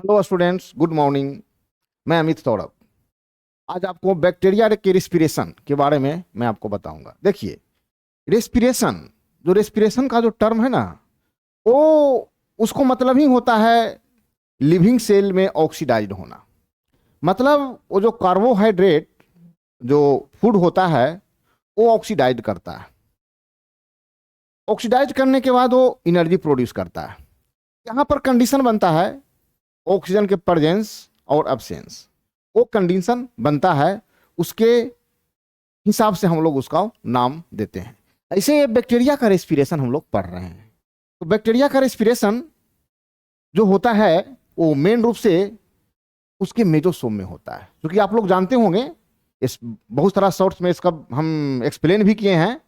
Hello students, good morning. मैं अमित सौरभ। आज आपको बैक्टीरिया के रेस्पिरेशन के बारे में मैं आपको बताऊंगा। देखिए, रेस्पिरेशन रेस्पिरेशन का जो टर्म है ना, वो उसको मतलब ही होता है लिविंग सेल में ऑक्सीडाइज्ड होना। मतलब वो जो कार्बोहाइड्रेट जो फूड होता है वो ऑक्सीडाइज करता है। ऑक्सीडाइज करने के बाद वो एनर्जी प्रोड्यूस करता है। यहाँ पर कंडीशन बनता है ऑक्सीजन के प्रेजेंस और एब्सेंस। वो कंडीशन बनता है, उसके हिसाब से हम लोग उसका नाम देते हैं। ऐसे ये बैक्टीरिया का रेस्पिरेशन हम लोग पढ़ रहे हैं। तो बैक्टीरिया का रेस्पिरेशन जो होता है वो मेन रूप से उसके मेजोसोम में होता है, क्योंकि आप लोग जानते होंगे, इस बहुत सारा शॉर्ट्स में इसका हम एक्सप्लेन भी किए हैं।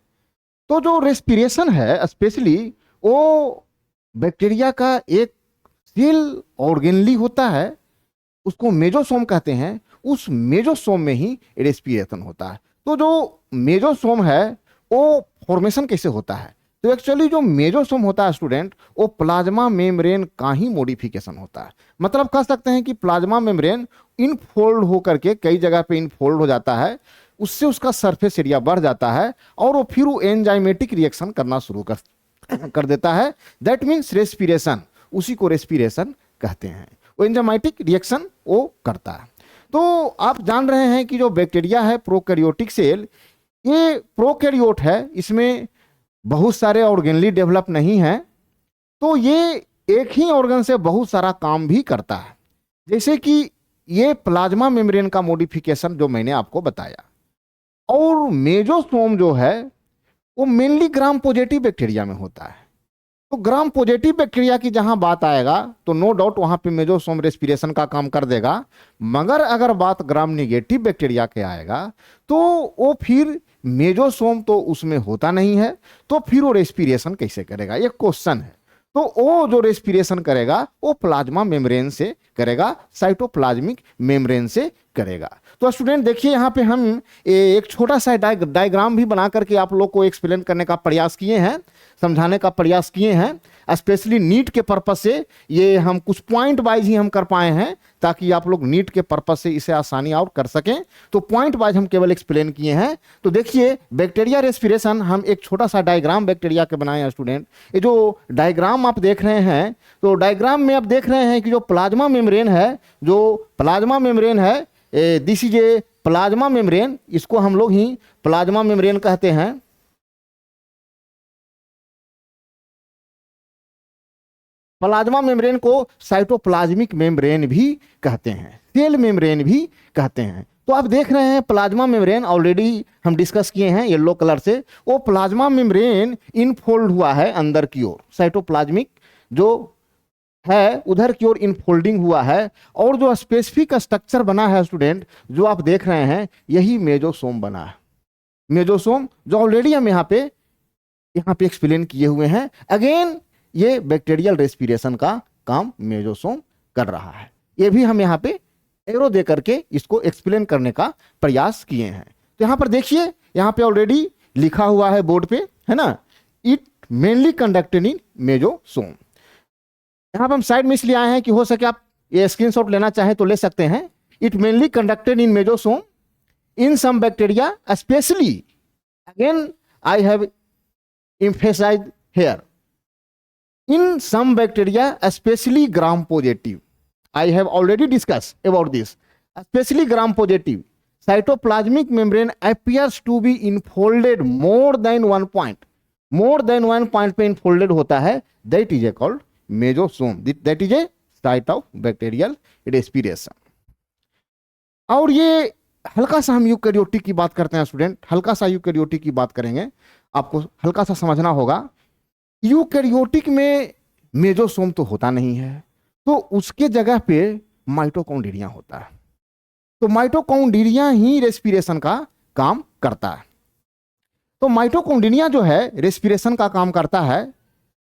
तो जो रेस्पिरेशन है स्पेशली वो बैक्टीरिया का एक सेल ऑर्गेनली होता है, उसको मेजोसोम कहते हैं। उस मेजोसोम में ही रेस्पिरेशन होता है। तो जो मेजोसोम है वो फॉर्मेशन कैसे होता है? तो एक्चुअली जो मेजोसोम होता है स्टूडेंट, वो प्लाज्मा मेम्ब्रेन का ही मॉडिफिकेशन होता है। मतलब कह सकते हैं कि प्लाज्मा मेम्ब्रेन इनफोल्ड होकर के कई जगह पे इनफोल्ड हो जाता है, उससे उसका सरफेस एरिया बढ़ जाता है और वो फिर वो एंजाइमेटिक रिएक्शन करना शुरू कर देता है। दैट मीन्स रेस्पिरेशन, उसी को रेस्पिरेशन कहते हैं। वो एंजाइमेटिक रिएक्शन वो करता है। तो आप जान रहे हैं कि जो बैक्टीरिया है प्रोकैरियोटिक सेल, ये प्रोकैरियोट है, इसमें बहुत सारे ऑर्गेनली डेवलप नहीं है। तो ये एक ही ऑर्गन से बहुत सारा काम भी करता है। जैसे कि ये प्लाज्मा मेम्ब्रेन का मॉडिफिकेशन जो मैंने आपको बताया, और मेजोसोम जो है वो मेनली ग्राम पॉजिटिव बैक्टीरिया में होता है। तो ग्राम पॉजिटिव बैक्टीरिया की जहां बात आएगा तो नो डाउट वहां पे मेजोसोम रेस्पिरेशन का काम कर देगा। मगर अगर बात ग्राम निगेटिव बैक्टीरिया के आएगा तो वो फिर मेजोसोम तो उसमें होता नहीं है, तो फिर वो रेस्पिरेशन कैसे करेगा, ये क्वेश्चन है। तो वो जो रेस्पिरेशन करेगा वो प्लाज्मा मेम्ब्रेन से करेगा, साइटोप्लाज्मिक मेम्ब्रेन से करेगा। तो स्टूडेंट देखिए, यहाँ पे हम एक छोटा सा डायग्राम भी बना करके आप लोग को एक्सप्लेन करने का प्रयास किए हैं, समझाने का प्रयास किए हैं। स्पेशली नीट के पर्पस से ये हम कुछ पॉइंट वाइज ही हम कर पाए हैं, ताकि आप लोग नीट के पर्पस से इसे आसानी और कर सकें। तो पॉइंट वाइज हम केवल एक्सप्लेन किए हैं। तो देखिए, बैक्टीरिया रेस्पिरेशन हम एक छोटा सा डायग्राम बैक्टीरिया के बनाए हैं स्टूडेंट। ये जो डायग्राम आप देख रहे हैं, तो डायग्राम में आप देख रहे हैं कि जो प्लाज्मा मेम्ब्रेन है, this is a plasma membrane, इसको हम लोग ही प्लाज्मा मेम्ब्रेन कहते हैं। प्लाज्मा मेम्ब्रेन को साइटोप्लाज्मिक मेम्ब्रेन भी कहते हैं, सेल मेम्ब्रेन भी कहते हैं। तो आप देख रहे हैं प्लाज्मा मेम्ब्रेन ऑलरेडी हम डिस्कस किए हैं येलो कलर से। वो प्लाज्मा मेम्ब्रेन इनफोल्ड हुआ है अंदर की ओर, साइटोप्लाज्मिक जो है उधर की ओर इनफोल्डिंग हुआ है। और जो स्पेसिफिक स्ट्रक्चर बना है स्टूडेंट, जो आप देख रहे हैं, यही मेजोसोम बना है। मेजोसोम जो ऑलरेडी हम यहाँ पे एक्सप्लेन किए हुए हैं। अगेन ये बैक्टीरियल रेस्पिरेशन का काम मेजोसोम कर रहा है। ये भी हम यहाँ पे एरो दे करके इसको एक्सप्लेन करने का प्रयास किए हैं। तो यहाँ पर देखिए, यहाँ पे ऑलरेडी लिखा हुआ है बोर्ड पे, है ना, इट मेनली कंडक्टेड इन मेजोसोम। यहाँ पे हम साइड में इसलिए आए हैं कि हो सके आप ये स्क्रीनशॉट लेना चाहें तो ले सकते हैं। It mainly conducted in mesosome in some bacteria specially, again I have emphasized here, in some bacteria especially gram positive, I have already discussed about this, especially gram positive cytoplasmic membrane appears to be enfolded more than one point पे enfolded होता है, that is called mesosome, that is a site of bacterial respiration। और ये हल्का सा हम eukaryotic की बात करते हैं स्टूडेंट, हल्का सा यूकेरियोटिक की बात करेंगे, आपको हल्का सा समझना होगा। यूकेरियोटिक में मेजोसोम तो होता नहीं है, तो उसके जगह पे माइटोकॉन्ड्रिया होता है। तो माइटोकॉन्ड्रिया ही रेस्पिरेशन का काम करता है। तो माइटोकॉन्ड्रिया जो है रेस्पिरेशन का काम करता है।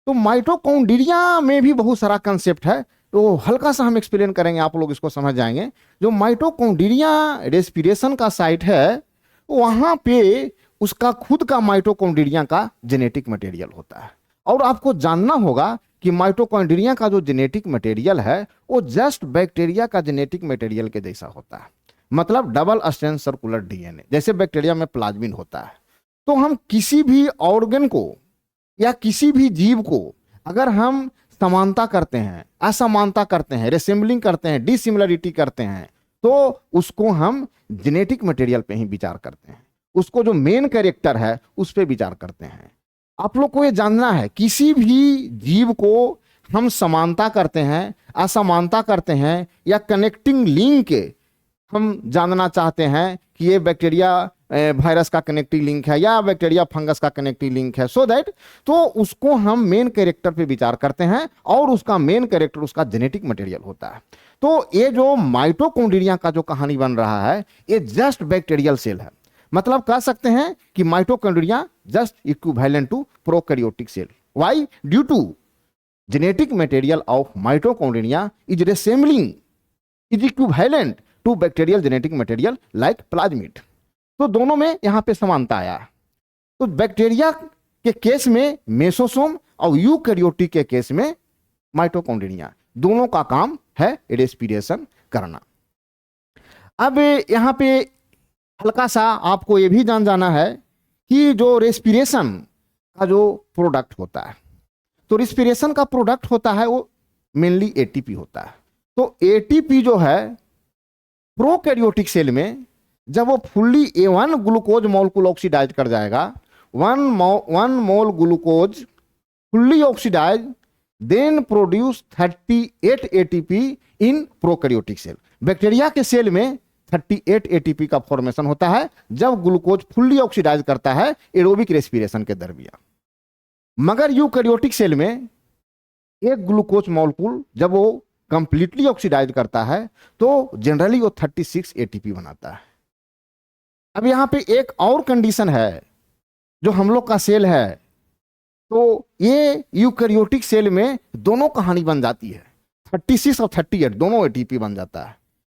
तो माइटोकॉन्ड्रिया में भी बहुत सारा कंसेप्ट है, तो हल्का सा हम एक्सप्लेन करेंगे, आप लोग इसको समझ जाएंगे। जो माइटोकॉन्ड्रिया रेस्पिरेशन का साइट है, वहां पे उसका खुद का माइटोकॉन्ड्रिया का जेनेटिक मटेरियल होता है। और आपको जानना होगा कि माइटोकॉन्ड्रिया का जो जेनेटिक मटेरियल है वो जस्ट बैक्टीरिया का जेनेटिक मटेरियल के जैसा होता है, मतलब डबल स्ट्रैंड सर्कुलर डीएनए, जैसे बैक्टीरिया में प्लाज्मिन होता है। तो हम किसी भी ऑर्गन को या किसी भी जीव को अगर हम समानता करते हैं, असमानता करते हैं, रेसेंबलिंग करते हैं, डिसिमिलरिटी करते हैं, तो उसको हम जेनेटिक मटेरियल पे ही विचार करते हैं, उसको जो मेन कैरेक्टर है उस पर विचार करते हैं। आप लोग को ये जानना है, किसी भी जीव को हम समानता करते हैं, असमानता करते हैं, या कनेक्टिंग लिंक हम जानना चाहते हैं कि ये बैक्टीरिया वायरस का कनेक्टिव लिंक है या बैक्टीरिया फंगस का कनेक्टिव लिंक है, सो दैट तो उसको हम मेन कैरेक्टर पे विचार करते हैं और उसका मेन कैरेक्टर उसका जेनेटिक मटेरियल होता है। तो ये जो माइटोकॉन्ड्रिया का जो कहानी बन रहा है ये जस्ट बैक्टीरियल सेल है, मतलब कह सकते हैं कि mitochondria just equivalent to prokaryotic cell. Why? Due to genetic material of mitochondria is resembling, is equivalent to bacterial genetic material like plasmid। तो दोनों में यहां पे समानता आया। तो बैक्टीरिया के केस में मेसोसोम और यूकैरियोटिक के केस में माइटोकॉन्ड्रिया, दोनों का काम है रेस्पिरेशन करना। अब यहां पे हल्का सा आपको ये भी जाना है कि जो रेस्पिरेशन का जो प्रोडक्ट होता है, तो रेस्पिरेशन का प्रोडक्ट होता है वो मेनली एटीपी होता है। तो एटीपी जो है प्रोकैरियोटिक सेल में जब वो fully A1 glucose molecule oxidise कर जाएगा, one mole glucose fully oxidise, then produce 38 ATP in prokaryotic cell. Bacteria के सेल में 38 एटीपी का फॉर्मेशन होता है जब ग्लूकोज फुल्ली ऑक्सीडाइज करता है एरोबिक रेस्पिरेशन के दरमियान। मगर यूकैरियोटिक सेल में एक ग्लूकोज मॉलिक्यूल जब वो कंप्लीटली ऑक्सीडाइज करता है तो जनरली वो 36 एटीपी बनाता है। अब यहां पे एक और कंडीशन है, जो हम लोग का सेल है, तो ये यूकैरियोटिक सेल में दोनों कहानी बन जाती है, 36 और 38 दोनों एटीपी बन जाता है।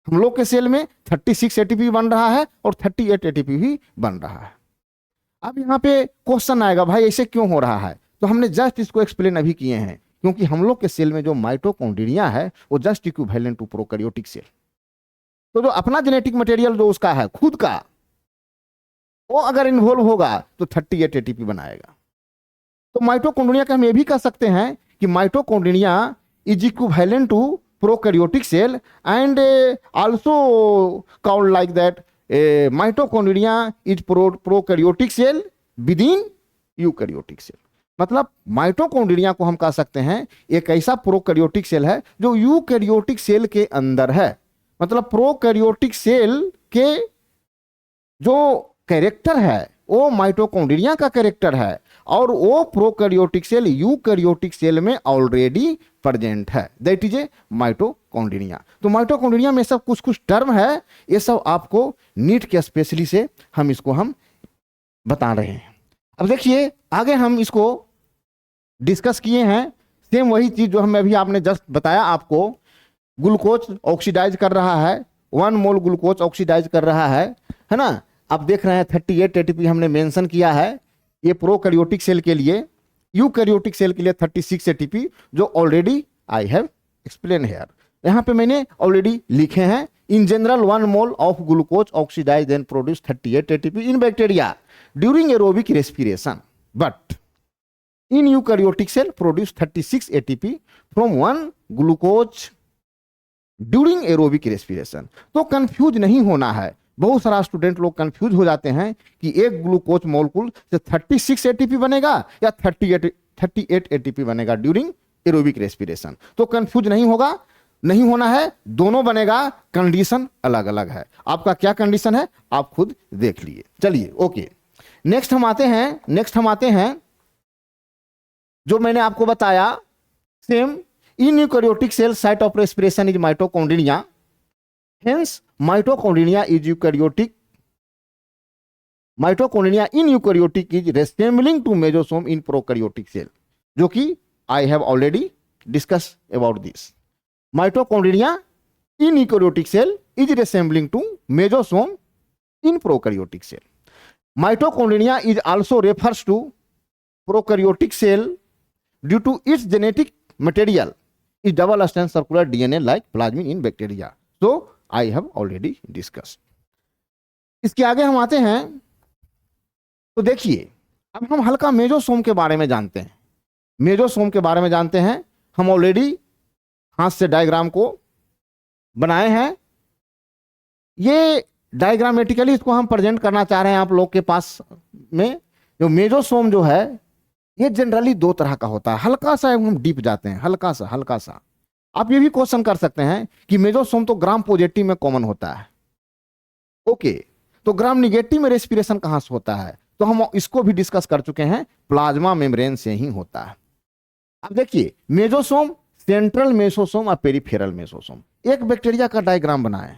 हम लोग के सेल में 36 एटीपी बन रहा है और 38 एटीपी भी बन रहा है। अब यहाँ पे क्वेश्चन आएगा, भाई ऐसे क्यों हो रहा है? तो हमने जस्ट इसको एक्सप्लेन अभी किए हैं, क्योंकि हम लोग के सेल में जो माइटोकॉन्ड्रिया है वो just equivalent to prokaryotic cell. तो जो अपना जेनेटिक मटेरियल जो उसका है खुद का, वो अगर इन्वॉल्व होगा तो 38 एटीपी बनाएगा। तो माइटोकॉन्ड्रिया का हम ये भी कह सकते हैं कि mitochondria is equivalent to prokaryotic cell and also called like that mitochondria is prokaryotic cell with in eukaryotic cell. मतलब माइटोकॉन्ड्रिया को हम कह सकते हैं एक ऐसा प्रोकैरियोटिक सेल है जो यूकैरियोटिक सेल के अंदर है। मतलब प्रोकैरियोटिक सेल के जो कैरेक्टर है वो माइटोकॉन्ड्रिया का कैरेक्टर है और वो प्रोकैरियोटिक सेल यूकैरियोटिक सेल में ऑलरेडी प्रेजेंट है, दैट इज ए माइटोकॉन्ड्रिया। तो माइटोकॉन्ड्रिया में सब कुछ कुछ टर्म है, ये सब आपको नीट के स्पेशली से हम इसको बता रहे हैं। अब देखिए आगे हम इसको डिस्कस किए हैं, सेम वही चीज जो हम अभी आपने जस्ट बताया आपको। ग्लूकोज ऑक्सीडाइज कर रहा है, 1 मोल ग्लूकोज ऑक्सीडाइज कर रहा है ना। आप देख रहे हैं 38 एटीपी हमने मेंशन किया है, ये प्रोकैरियोटिक सेल के लिए। यूकैरियोटिक सेल के लिए 36 एटीपी जो already I have explain here. यहाँ पे मैंने ऑलरेडी लिखे हैं, in general 1 mole of glucose oxidise and produce 38 ATP in bacteria during aerobic respiration, but in eukaryotic cell produce 36 ATP from 1 glucose during aerobic respiration. तो confuse नहीं होना है, बहुत सारा स्टूडेंट लोग कंफ्यूज हो जाते हैं कि एक ग्लूकोज मॉलिक्यूल से 36 एटीपी बनेगा या 38 एटीपी बनेगा ड्यूरिंग एरोबिक रेस्पिरेशन। तो कंफ्यूज नहीं होना है, दोनों बनेगा, कंडीशन अलग अलग है। आपका क्या कंडीशन है आप खुद देख लिए। चलिए ओके, नेक्स्ट हम आते हैं जो मैंने आपको बताया same, in eukaryotic cell site of respiration is mitochondria, hence mitochondria is eukaryotic, mitochondria in eukaryotic is resembling to mesosome in prokaryotic cell, जो कि I have already discuss about this. Mitochondria in eukaryotic cell is resembling to mesosome in prokaryotic cell. Mitochondria is also refers to prokaryotic cell due to its genetic material is double strand circular DNA like plasmid in bacteria. So I have already discussed. इसके आगे हम आते हैं तो देखिए अब हम हल्का मेसोसोम के बारे में जानते हैं। मेसोसोम के बारे में जानते हैं, हम ऑलरेडी हाथ से डायग्राम को बनाए हैं। ये डायग्रामेटिकली इसको हम प्रेजेंट करना चाह रहे हैं आप लोग के पास में। जो मेसोसोम जो है ये जनरली दो तरह का होता है, हल्का सा हम डीप जाते हैं, हल्का सा। आप ये भी क्वेश्चन कर सकते हैं कि मेसोसोम तो ग्राम पॉजिटिव में कॉमन होता है, ओके, तो ग्राम निगेटिव में रेस्पिरेशन कहां से होता है? तो हम इसको भी डिस्कस कर चुके हैं, प्लाज्मा मेम्ब्रेन से ही होता है। अब देखिए मेसोसोम, सेंट्रल मेसोसोम और पेरिफेरल मेसोसोम। एक बैक्टीरिया का डायग्राम बनाए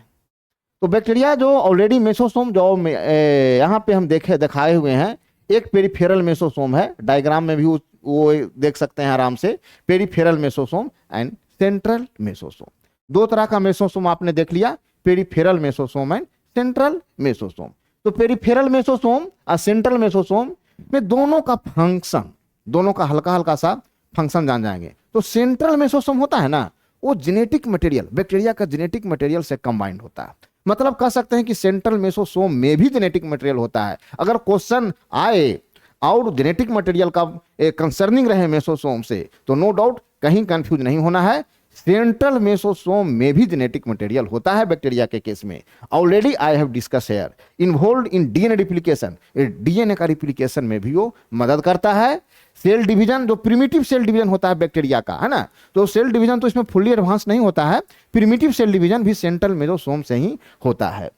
तो बैक्टीरिया जो ऑलरेडी मेसोसोम जो यहाँ पे हम दिखाए हुए हैं, एक पेरिफेरल मेसोसोम है, डायग्राम में भी वो देख सकते हैं आराम से, peripheral mesosome and central mesosome. दो तरह का मेसोसोम आपने देख लिया, peripheral mesosome and central mesosome. तो पेरिफेरल मेसोसोम और सेंट्रल मेसोसोम में दोनों का फंक्शन, दोनों का हल्का सा फंक्शन जान जाएंगे। तो सेंट्रल मेसोसोम होता है ना, वो जेनेटिक मटेरियल, बैक्टीरिया का जेनेटिक मटेरियल से कंबाइंड होता है। मतलब कह सकते हैं कि सेंट्रल मेसोसोम में भी जेनेटिक मटेरियल होता है। अगर क्वेश्चन आए और जेनेटिक मटेरियल का कंसर्निंग रहे मेसोसोम से, तो नो डाउट कहीं कंफ्यूज नहीं होना है, सेंट्रल मेसोसोम में भी जेनेटिक मटेरियल होता है बैक्टीरिया के केस में। Already I have discuss here, involved in DNA replication, DNA का रिप्लिकेशन में भी वो मदद करता है। सेल डिवीजन, जो प्रिमिटिव सेल डिवीजन होता है बैक्टीरिया का, है ना, तो सेल डिवीजन तो इसमें फुल्ली एडवांस नहीं होता है, प्रिमिटिव सेल डिवीजन भी सेंट्रल मेसोसोम से ही होता है।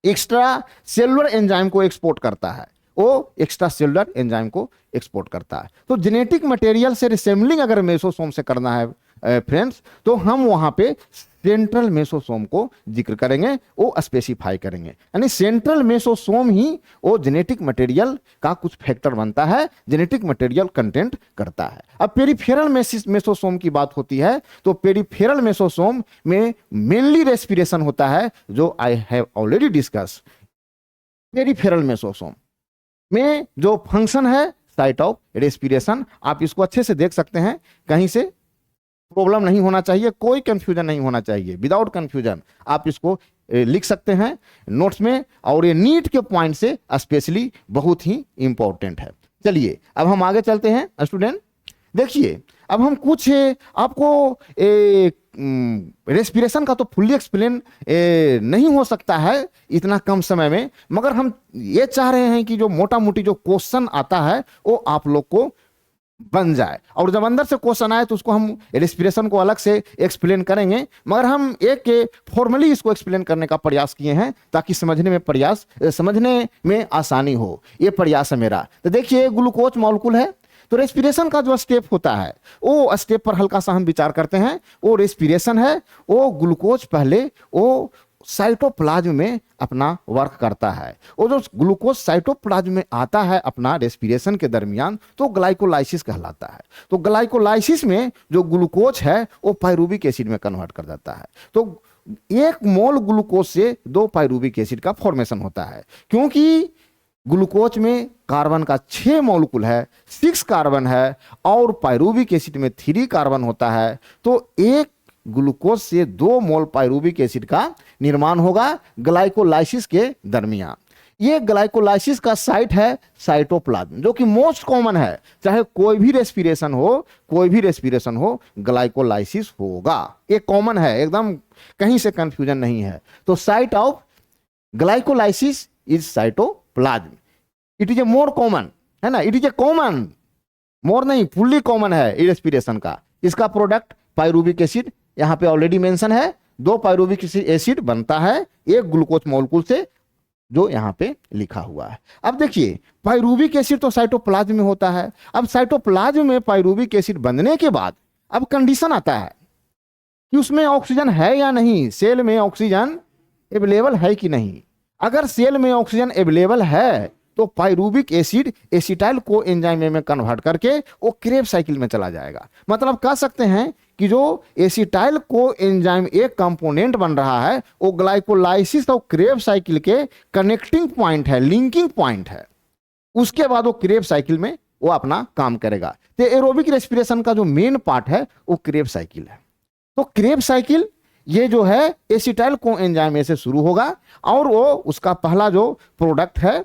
एक्स्ट्रा सेलुलर एंजाइम को एक्सपोर्ट करता है, वो एक्स्ट्रा सेलुलर एंजाइम को एक्सपोर्ट करता है। तो जेनेटिक मटेरियल से रिसेंबलिंग अगर मेसोसोम से करना है फ्रेंड्स, तो हम वहां पे सेंट्रल मेसोसोम को जिक्र करेंगे, वो स्पेसिफाई करेंगे। यानी सेंट्रल मेसोसोम ही वो जेनेटिक मटेरियल का कुछ फैक्टर बनता है, जेनेटिक मटेरियल कंटेंट करता है। अब पेरिफेरल मेसोसोम की बात होती है, तो पेरिफेरल मेसोसोम में मेनली रेस्पिरेशन होता है, जो आई have already discuss. Peripheral mesosome में जो फंक्शन है साइट ऑफ रेस्पिरेशन, आप इसको अच्छे से देख सकते हैं, कहीं से प्रॉब्लम नहीं होना चाहिए, कोई कंफ्यूजन नहीं होना चाहिए, विदाउट कंफ्यूजन आप इसको लिख सकते हैं नोट्स में, और ये नीट के पॉइंट से स्पेशली बहुत ही इंपॉर्टेंट है। चलिए अब हम आगे चलते हैं स्टूडेंट। देखिए अब हम कुछ आपको रेस्पिरेशन का तो फुल्ली एक्सप्लेन नहीं हो सकता है इतना कम समय में, मगर हम ये चाह रहे हैं कि जो मोटा मोटी जो क्वेश्चन आता है वो आप लोग को बन जाए, और जब अंदर से क्वेश्चन आए तो उसको हम रेस्पिरेशन को अलग से एक्सप्लेन करेंगे, मगर हम एक फॉर्मली इसको एक्सप्लेन करने का प्रयास किए हैं ताकि समझने में आसानी हो। ये प्रयास है मेरा। तो देखिए ग्लूकोज मॉलिक्यूल है, तो रेस्पिरेशन का जो स्टेप होता है वो स्टेप पर हल्का सा हम विचार करते हैं। वो रेस्पिरेशन है, वो ग्लूकोज पहले वो साइटोप्लाज्म में अपना वर्क करता है। वो जो ग्लूकोज साइटोप्लाज्म में आता है अपना रेस्पिरेशन के दरमियान, तो ग्लाइकोलाइसिस कहलाता है। तो ग्लाइकोलाइसिस में जो ग्लूकोज है वो पायरूविक एसिड में कन्वर्ट कर जाता है। तो एक मोल ग्लूकोज से 2 पायरूविक एसिड का फॉर्मेशन होता है। क्योंकि ग्लूकोज में कार्बन का 6 मॉलिक्यूल है, 6 कार्बन है, और पायरूविक एसिड में 3 कार्बन होता है, तो एक ग्लूकोज से 2 मोल पायरूविक एसिड का निर्माण होगा ग्लाइकोलाइसिस के दरमियान। ये ग्लाइकोलाइसिस का साइट है साइटोप्लाज्म, जो कि मोस्ट कॉमन है, चाहे कोई भी रेस्पिरेशन हो ग्लाइकोलाइसिस होगा, ये कॉमन है, एकदम कहीं से कंफ्यूजन नहीं है। तो site of glycolysis is cytoplasm. It is a more common, है ना, इट इज ए कॉमन, मोर नहीं, फुल्ली कॉमन है रेस्पिरेशन का। इसका प्रोडक्ट पायरूविक एसिड, यहां पे ऑलरेडी मेंशन है, 2 पायरूविक एसिड बनता है एक ग्लूकोज मॉलिक्यूल से, जो यहां पे लिखा हुआ है। अब देखिए पायरूविक एसिड तो साइटोप्लाज्म में होता है। अब साइटोप्लाज्म में पायरूविक एसिड बनने के बाद अब कंडीशन आता है कि उसमें ऑक्सीजन है या नहीं, सेल में ऑक्सीजन अवेलेबल है कि नहीं। अगर सेल में ऑक्सीजन अवेलेबल है तो पायरूविक एसिड एसिटाइल को एंजाइम में कन्वर्ट करके वो क्रेब साइकिल में चला जाएगा। मतलब कह सकते हैं कि जो एसिटाइल को एंजाइम एक कंपोनेंट बन रहा है, वो ग्लाइकोलाइसिस और क्रेब साइकिल के कनेक्टिंग पॉइंट है, लिंकिंग पॉइंट है। उसके बाद वो क्रेब साइकिल में वो अपना काम करेगा। तो एरोबिक रेस्पिरेशन का जो मेन पार्ट है वो क्रेब्स साइकिल है। तो क्रेब्स साइकिल ये जो है एसिटाइल कोएंजाइम से शुरू होगा और वो उसका पहला जो प्रोडक्ट है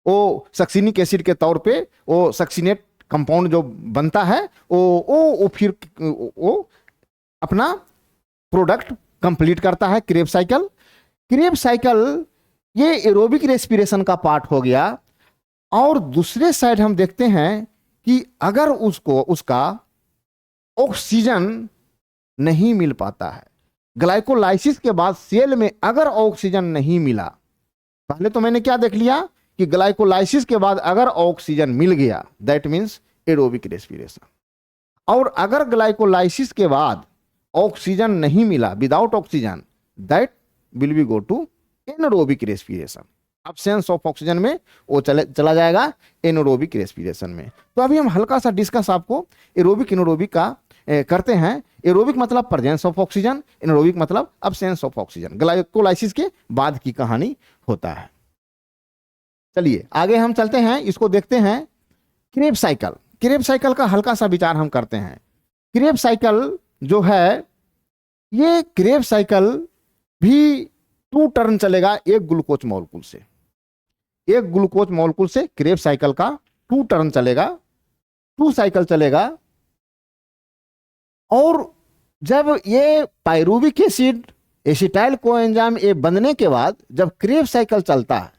वो सक्सिनिक एसिड के तौर पे वो सक्सिनेट कंपाउंड जो बनता है वो फिर वो अपना प्रोडक्ट कंप्लीट करता है क्रेब्स साइकिल। क्रेब्स साइकिल ये एरोबिक रेस्पिरेशन का पार्ट हो गया। और दूसरे साइड हम देखते हैं कि अगर उसका ऑक्सीजन नहीं मिल पाता है, ग्लाइकोलाइसिस के बाद सेल में अगर ऑक्सीजन नहीं मिला, पहले तो मैंने क्या देख लिया कि ग्लाइकोलाइसिस के बाद अगर ऑक्सीजन मिल गया दैट मीन्स एरोबिक रेस्पिरेशन, और अगर ग्लाइकोलाइसिस के बाद ऑक्सीजन नहीं मिला without oxygen that will be go to anaerobic respiration. Absence of oxygen में वो चला जाएगा एनारोबिक रेस्पिरेशन में। तो अभी हम हल्का सा डिस्कस आपको एरोबिक एनारोबिक का करते हैं। एरोबिक मतलब प्रेजेंस ऑफ ऑक्सीजन, एनारोबिक मतलब अब्सेंस ऑफ ऑक्सीजन। ग्लाइकोलाइसिस के बाद की कहानी होता है। चलिए आगे हम चलते हैं, इसको देखते हैं क्रेब्स साइकिल। क्रेब्स साइकिल का हल्का सा विचार हम करते हैं। क्रेब्स साइकिल जो है ये क्रेब्स साइकिल भी 2 टर्न चलेगा एक ग्लूकोज मॉलिक्यूल से। एक ग्लूकोज मॉलिक्यूल से क्रेब्स साइकिल का 2 टर्न चलेगा, 2 साइकिल चलेगा। और जब ये pyruvic acid acetyl coenzyme A बनने के बाद जब क्रेब्स साइकिल चलता है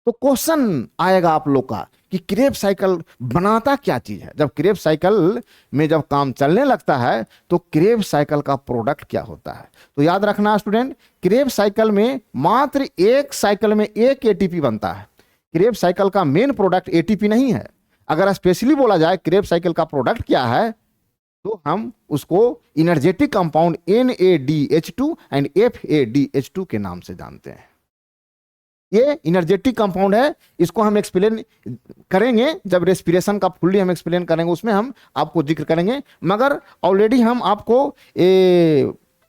तो क्वेश्चन आएगा आप लोग का कि क्रेब्स साइकिल बनाता क्या चीज है। जब क्रेब्स साइकिल में जब काम चलने लगता है तो क्रेब्स साइकिल का प्रोडक्ट क्या होता है। तो याद रखना स्टूडेंट, क्रेब्स साइकिल में मात्र एक साइकिल में एक एटीपी बनता है। क्रेब्स साइकिल का मेन प्रोडक्ट एटीपी नहीं है। अगर स्पेशली बोला जाए क्रेब्स साइकिल का प्रोडक्ट क्या है तो हम उसको energetic compound NADH2 and FADH2 के नाम से जानते हैं। ये इनर्जेटिक कंपाउंड है, इसको हम एक्सप्लेन करेंगे जब रेस्पिरेशन का फुल्ली हम एक्सप्लेन करेंगे, उसमें हम आपको जिक्र करेंगे। मगर ऑलरेडी हम आपको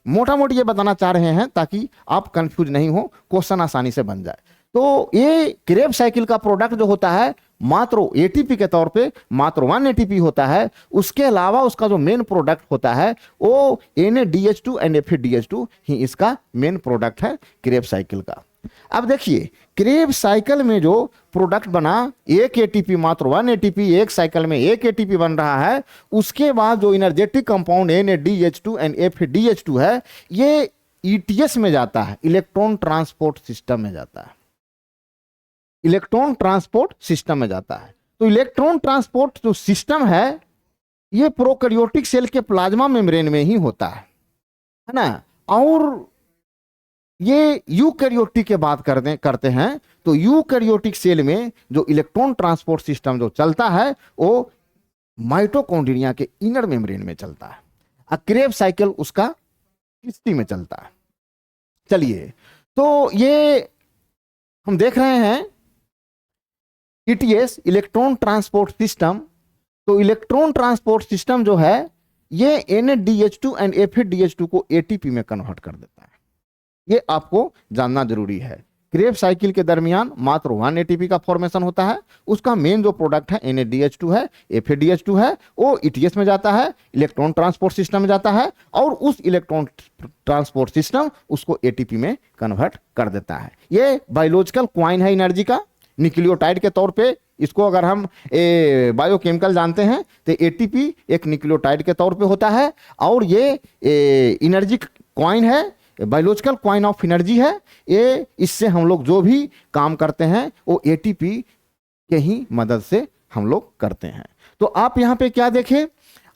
मोटा मोटी ये बताना चाह रहे हैं ताकि आप कंफ्यूज नहीं हो, क्वेश्चन आसानी से बन जाए। तो ये क्रेब्स साइकिल का प्रोडक्ट जो होता है मात्र एटीपी के तौर पे मात्र 1 एटीपी होता है। उसके अलावा उसका जो मेन प्रोडक्ट होता है वो NADH2 एंड FADH2 ही इसका मेन प्रोडक्ट है क्रेब्स साइकिल का। अब देखिए क्रेब्स साइकिल में जो प्रोडक्ट बना एक एटीपी मात्र 1 एटीपी, एक साइकिल में एक एटीपी बन रहा है। उसके बाद जो energetic compound NADH2 and FADH2 है ये ETS में जाता है, इलेक्ट्रॉन ट्रांसपोर्ट सिस्टम में जाता है। इलेक्ट्रॉन ट्रांसपोर्ट सिस्टम में जाता है। तो इलेक्ट्रॉन ट्रांसपोर्ट जो सिस्टम है ये प्रोकैरियोटिक सेल के प्लाज्मा मेम्ब्रेन में ही होता है ना। और ये यूकैरियोटिक के बात करते हैं तो यूकैरियोटिक सेल में जो इलेक्ट्रॉन ट्रांसपोर्ट सिस्टम जो चलता है वो माइटोकॉन्ड्रिया के इनर मेम्ब्रेन में चलता है। क्रेब्स साइकिल उसका किस्ती में चलता है। चलिए तो ये हम देख रहे हैं ETS इलेक्ट्रॉन ट्रांसपोर्ट सिस्टम। तो इलेक्ट्रॉन ट्रांसपोर्ट सिस्टम जो है ये NADH2 एंड FADH2 को ATP में कन्वर्ट कर देता है। ये आपको जानना जरूरी है। क्रेब्स साइकिल के दरमियान मात्र 1 एटीपी का फॉर्मेशन होता है। उसका मेन जो प्रोडक्ट है NADH2 है, FADH2 है, वो ETS में जाता है, इलेक्ट्रॉन ट्रांसपोर्ट सिस्टम में जाता है और उस इलेक्ट्रॉन ट्रांसपोर्ट सिस्टम उसको ATP में कन्वर्ट कर देता है। ये बायोलॉजिकल क्वाइन है एनर्जी का, न्यूक्लियोटाइड के तौर पे इसको अगर हम बायोकेमिकल जानते हैं तो ATP एक न्यूक्लियोटाइड के तौर पे होता है और ये एनर्जी क्वाइन है, बायोलॉजिकल क्वाइन ऑफ एनर्जी है। ये इससे हम लोग जो भी काम करते हैं वो ATP के ही मदद से हम लोग करते हैं। तो आप यहाँ पे क्या देखे,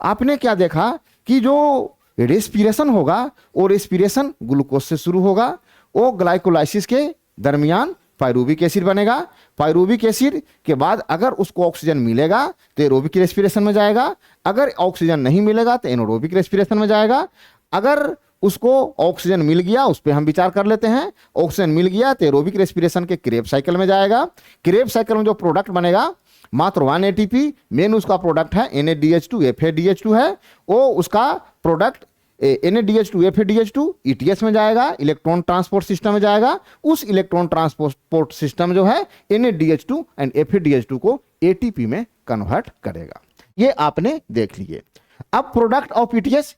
आपने क्या देखा कि जो रेस्पिरेशन होगा वो रेस्पिरेशन ग्लूकोज से शुरू होगा। वो ग्लाइकोलाइसिस के दरमियान पायरुविक एसिड बनेगा। पायरुविक एसिड के बाद अगर उसको ऑक्सीजन मिलेगा तो एरोबिक रेस्पिरेशन में जाएगा। अगर ऑक्सीजन नहीं मिलेगा तो एनारोबिक रेस्पिरेशन में जाएगा। अगर उसको ऑक्सीजन मिल गया, उस पर हम विचार कर लेते हैं, ऑक्सीजन मिल गया तो एरोबिक रेस्पिरेशन के क्रेब्स साइकिल में जाएगा। क्रेब्स साइकिल में जो प्रोडक्ट बनेगा मात्र 1 एटीपी, मेन उसका प्रोडक्ट है NADH2 FADH2 है। वो उसका प्रोडक्ट NADH2 FADH2 ETS में जाएगा, इलेक्ट्रॉन ट्रांसपोर्ट सिस्टम में जाएगा, उस इलेक्ट्रॉन ट्रांसपोर्ट सिस्टम जो है NADH2 एंड FADH2 को ATP में कन्वर्ट करेगा। ये आपने देख लिए। अब प्रोडक्ट ऑफ ETS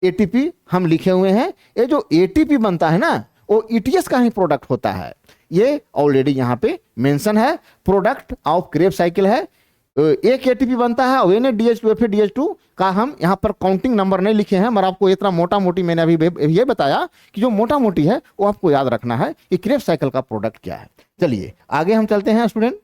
ATP हम लिखे हुए हैं। ये जो ATP बनता है ना वो ETS का ही प्रोडक्ट होता है, ये ऑलरेडी यहाँ पे मेंशन है। प्रोडक्ट ऑफ क्रेब साइकिल है, एक ATP बनता है और NADH2 FADH2 का हम यहाँ पर काउंटिंग नंबर नहीं लिखे हैं, मगर आपको इतना मोटा मोटी मैंने अभी ये बताया कि जो मोटा मोटी है वो आपको याद रखना है कि क्रेब साइकिल का प्रोडक्ट क्या है। चलिए आगे हम चलते हैं स्टूडेंट।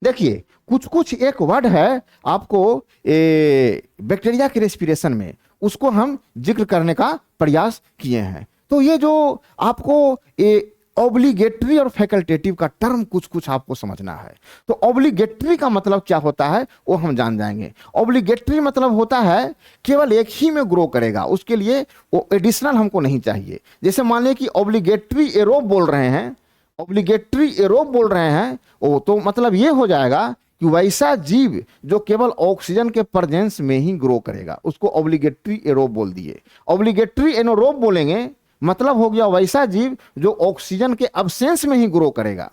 देखिए कुछ कुछ एक वर्ड है आपको बैक्टीरिया के रेस्पिरेशन में, उसको हम जिक्र करने का प्रयास किए हैं। तो ये जो आपको ऑब्लिगेटरी और फैकल्टेटिव का टर्म कुछ कुछ आपको समझना है। तो ऑब्लिगेटरी का मतलब क्या होता है वो हम जान जाएंगे। ऑब्लिगेटरी मतलब होता है केवल एक ही में ग्रो करेगा, उसके लिए वो एडिशनल हमको नहीं चाहिए। जैसे मान लें कि ऑब्लिगेटरी एरोब बोल रहे हैं, ऑब्लिगेटरी एरोब बोल रहे हैं, वो तो मतलब ये हो जाएगा कि वैसा जीव जो केवल ऑक्सीजन के प्रेजेंस में ही ग्रो करेगा, उसको ऑब्लिगेटरी एरोब बोल दिए। ऑब्लिगेटरी एनोरोब बोलेंगे मतलब हो गया वैसा जीव जो ऑक्सीजन के अब्सेंस में ही ग्रो करेगा,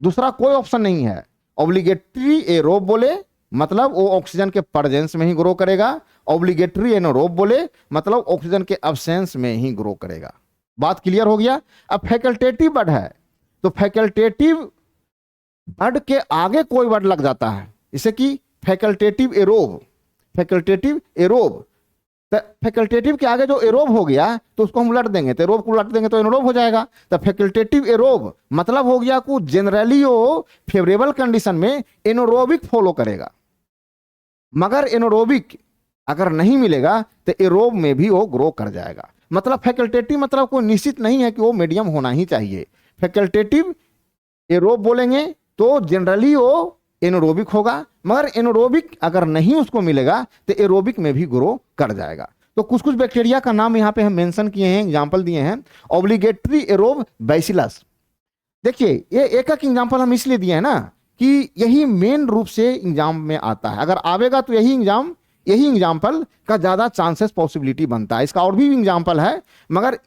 दूसरा कोई ऑप्शन नहीं है। ऑब्लिगेटरी एरोब बोले मतलब वो ऑक्सीजन के प्रेजेंस में ही ग्रो करेगा, ऑब्लिगेटरी एनोरोब बोले मतलब ऑक्सीजन के अब्सेंस में ही ग्रो करेगा। बात क्लियर हो गया। अब फैकल्टेटिव वर्ड है, तो फैकल्टेटिव वर्ड के आगे कोई वर्ड लग जाता है, जैसे कि facultative aerobe, facultative aerobe. Facultative के आगे जो एरोब हो गया तो उसको हम उलट देंगे, तो एरोब को उलट देंगे तो एनोरोब हो जाएगा। तो फैकल्टेटिव एरोब मतलब हो गया को जनरली वो फेवरेबल कंडीशन में एनोरोबिक फॉलो करेगा, मगर एनोरोबिक अगर नहीं मिलेगा तो एरोब में भी वो ग्रो कर जाएगा। मतलब फैकल्टेटिव मतलब कोई निश्चित नहीं है कि वो मीडियम होना ही चाहिए। फैकल्टेटिव एरोब बोलेंगे तो जनरली वो एनोरोबिक होगा, मगर एनोरोबिक अगर नहीं उसको मिलेगा तो एरोबिक में भी ग्रो कर जाएगा। तो कुछ कुछ बैक्टीरिया का नाम यहाँ पे हम मेंशन किए हैं, एग्जांपल दिए हैं। ऑब्लिगेटरी एरोब बैसिलस, देखिए ये एक एक एग्जांपल हम इसलिए दिए हैं ना कि यही मेन रूप से एग्जाम में आता है। अगर आवेगा तो यही एग्जाम्पल का ज्यादा चांसेस पॉसिबिलिटी बनता है। इसका और भी एग्जाम्पल है, मगर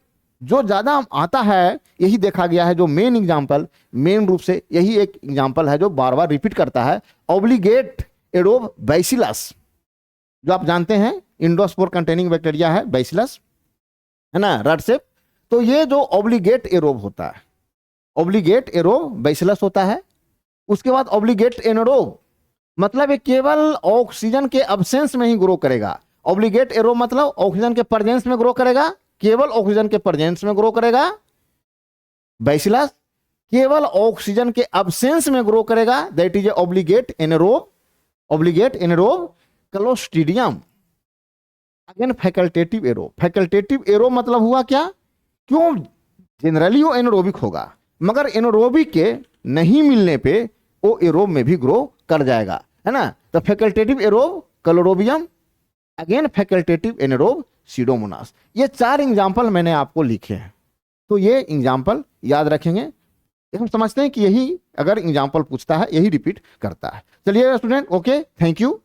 जो ज्यादा आता है यही देखा गया है। जो मेन एग्जाम्पल मेन रूप से यही एक एग्जाम्पल है जो बार बार रिपीट करता है, ऑब्लिगेट एरोब बैसिलस, जो आप जानते हैं इंडोस्पोर कंटेनिंग बैक्टीरिया है बैसिलस, है ना, रड शेप। तो ये जो ऑब्लिगेट एरोब होता है, ऑब्लिगेट एरोब बैसिलस होता है। उसके बाद ऑब्लिगेट एनोरोब मतलब ये केवल ऑक्सीजन के अब्सेंस में ही ग्रो करेगा। ऑब्लिगेट एरोब मतलब ऑक्सीजन के प्रेजेंस में ग्रो करेगा, केवल ऑक्सीजन के प्रेजेंस में ग्रो करेगा। बैसिलस केवल ऑक्सीजन के अब्सेंस में ग्रो करेगा, that is obligate anaerobe. Obligate anaerobe. Clostridium again facultative aerobe. Facultative aerobe मतलब हुआ क्या, क्यों जनरली वो एनोरोबिक होगा, मगर एनोरोबिक के नहीं मिलने पे वो एरोब में भी ग्रो कर जाएगा, है ना। तो facultative aerobe Chlorobium, again facultative anaerobe Pseudomonas. ये 4 एग्जाम्पल मैंने आपको लिखे हैं, तो ये एग्जाम्पल याद रखेंगे। हम समझते हैं कि यही अगर एग्जाम्पल पूछता है यही रिपीट करता है। चलिए स्टूडेंट, ओके, थैंक यू।